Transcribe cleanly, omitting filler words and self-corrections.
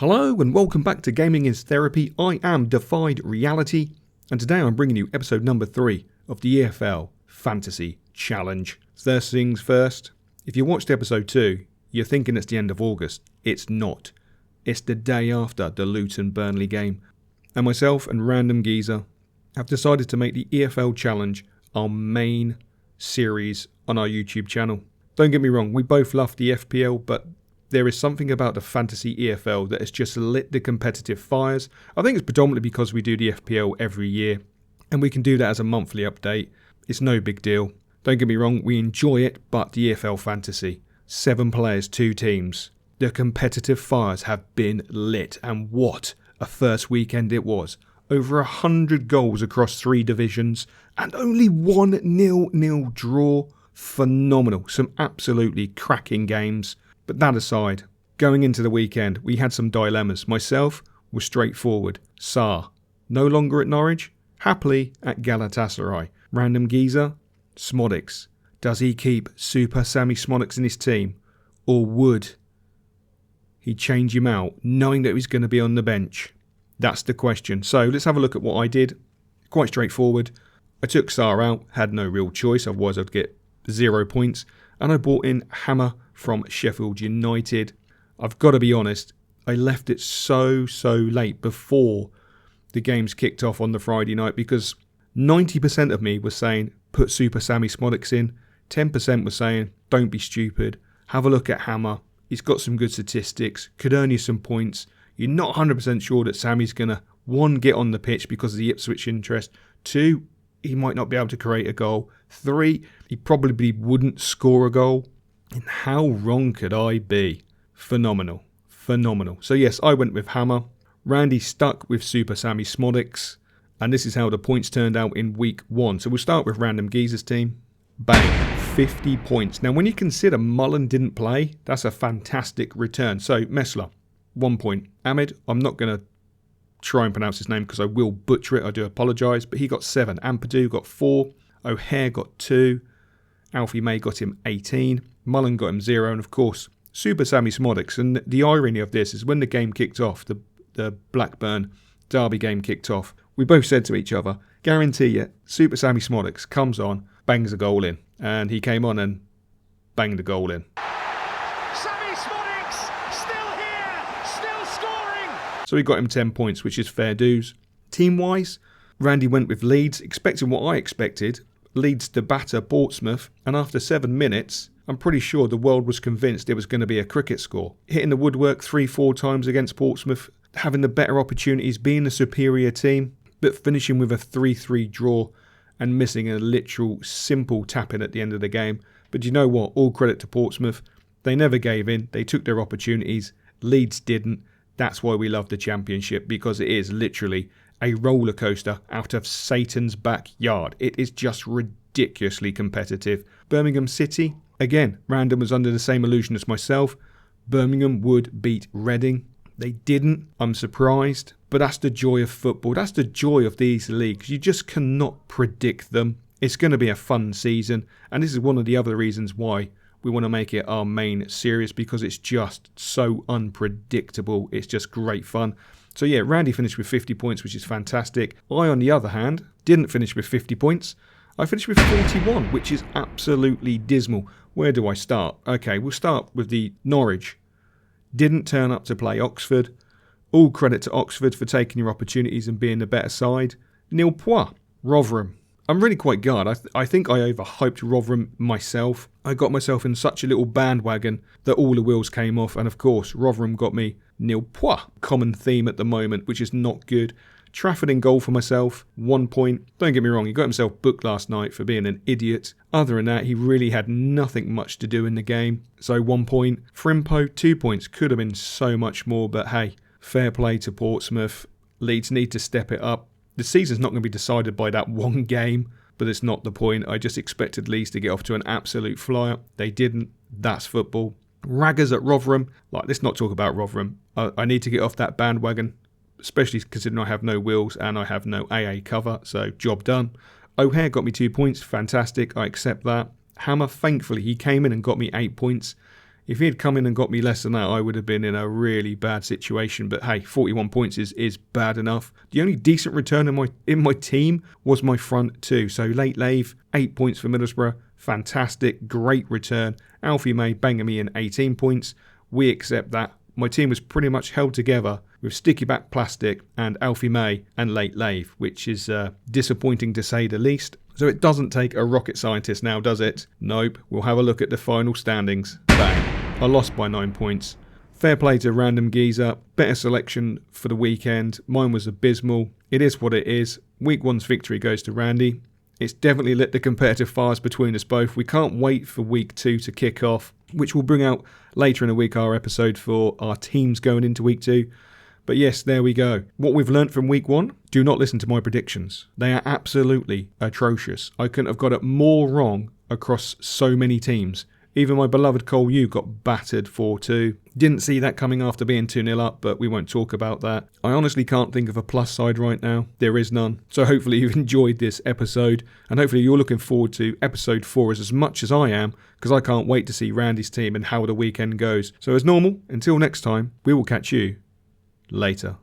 Hello and welcome back to Gaming is Therapy. I am Defied Reality, and today I'm bringing you episode number 3 of the EFL Fantasy Challenge. First things first, if you watched episode 2, you're thinking it's the end of August. It's not. It's the day after the Luton-Burnley game, and myself and Random Geezer have decided to make the EFL Challenge our main series on our YouTube channel. Don't get me wrong, we both love the FPL, but there is something about the fantasy EFL that has just lit the competitive fires. I think it's predominantly because we do the FPL every year, and we can do that as a monthly update. It's no big deal. Don't get me wrong, we enjoy it, but the EFL fantasy, 7 players, 2 teams. The competitive fires have been lit, and what a first weekend it was. Over 100 goals across 3 divisions, and only 1 0-0 draw. Phenomenal. Some absolutely cracking games. But that aside, going into the weekend, we had some dilemmas. Myself was straightforward. Sarr, no longer at Norwich, happily at Galatasaray. Random Geezer, Smodics. Does he keep Super Sammy Smodics in his team? Or would he change him out, knowing that he's going to be on the bench? That's the question. So let's have a look at what I did. Quite straightforward. I took Sarr out, had no real choice, otherwise I'd get 0 points. And I brought in Hammer from Sheffield United. I've got to be honest, I left it so late before the games kicked off on the Friday night because 90% of me was saying put Super Sammy Smodics in, 10% was saying don't be stupid, have a look at Hammer, he's got some good statistics, could earn you some points. You're not 100% sure that Sammy's going to, 1, get on the pitch because of the Ipswich interest, 2, he might not be able to create a goal, 3, he probably wouldn't score a goal. And how wrong could I be? Phenomenal. So yes, I went with Hammer. Randy stuck with Super Sammy Smodics. And this is how the points turned out in week 1. So we'll start with Random Geezer's team. Bang, 50 points. Now when you consider Mullen didn't play, that's a fantastic return. So Messler, 1 point. Ahmed, I'm not going to try and pronounce his name because I will butcher it. I do apologise. But he got 7. Ampadu got 4. O'Hare got 2. Alfie May got him 18. Mullen got him 0, and of course, Super Sammy Smodics. And the irony of this is when the game kicked off, the Blackburn Derby game kicked off, we both said to each other, guarantee you, Super Sammy Smodics comes on, bangs a goal in. And he came on and banged the goal in. Sammy Smodics, still here, still scoring. So he got him 10 points, which is fair dues. Team-wise, Randy went with Leeds, expecting what I expected. Leeds to batter Portsmouth, and after 7 minutes, I'm pretty sure the world was convinced it was going to be a cricket score. Hitting the woodwork 3-4 times against Portsmouth, having the better opportunities, being the superior team, but finishing with a 3-3 draw and missing a literal simple tap-in at the end of the game. But you know what? All credit to Portsmouth. They never gave in. They took their opportunities. Leeds didn't. That's why we love the Championship, because it is literally a roller coaster out of Satan's backyard. It is just ridiculously competitive. Birmingham City, again, Random was under the same illusion as myself. Birmingham would beat Reading. They didn't. I'm surprised. But that's the joy of football. That's the joy of these leagues. You just cannot predict them. It's going to be a fun season. And this is one of the other reasons why we want to make it our main series, because it's just so unpredictable. It's just great fun. So yeah, Randy finished with 50 points, which is fantastic. I, on the other hand, didn't finish with 50 points. I finished with 41, which is absolutely dismal. Where do I start? Okay, we'll start with the Norwich. Didn't turn up to play Oxford. All credit to Oxford for taking your opportunities and being the better side. Nil point. Rotherham. I'm really quite glad. I think I overhyped Rotherham myself. I got myself in such a little bandwagon that all the wheels came off. And of course, Rotherham got me nil point. Common theme at the moment, which is not good. Trafford in goal for myself, 1 point. Don't get me wrong, he got himself booked last night for being an idiot. Other than that, he really had nothing much to do in the game. So 1 point. Frimpo, 2 points. Could have been so much more, but hey, fair play to Portsmouth. Leeds need to step it up. The season's not going to be decided by that one game, but it's not the point. I just expected Leeds to get off to an absolute flyer. They didn't. That's football. Raggers at Rotherham. Let's not talk about Rotherham. I need to get off that bandwagon, especially considering I have no wills and I have no AA cover, so job done. O'Hare got me 2 points. Fantastic. I accept that. Hammer, thankfully, he came in and got me 8 points. If he had come in and got me less than that, I would have been in a really bad situation. But hey, 41 points is bad enough. The only decent return in my team was my front two. So Late Lave, 8 points for Middlesbrough. Fantastic, great return. Alfie May banging me in 18 points. We accept that. My team was pretty much held together with Sticky Back Plastic and Alfie May and Late Lave, which is disappointing to say the least. So it doesn't take a rocket scientist now, does it? Nope. We'll have a look at the final standings. Bang. I lost by 9 points. Fair play to Random Geezer. Better selection for the weekend. Mine was abysmal. It is what it is. Week 1's victory goes to Randy. It's definitely lit the competitive fires between us both. We can't wait for week 2 to kick off, which will bring out later in the week our episode for our teams going into week 2. But yes, there we go. What we've learnt from week 1, do not listen to my predictions. They are absolutely atrocious. I couldn't have got it more wrong across so many teams. Even my beloved Cole U got battered 4-2. Didn't see that coming after being 2-0 up, but we won't talk about that. I honestly can't think of a plus side right now. There is none. So hopefully you've enjoyed this episode, and hopefully you're looking forward to episode 4 as much as I am, because I can't wait to see Randy's team and how the weekend goes. So as normal, until next time, we will catch you later.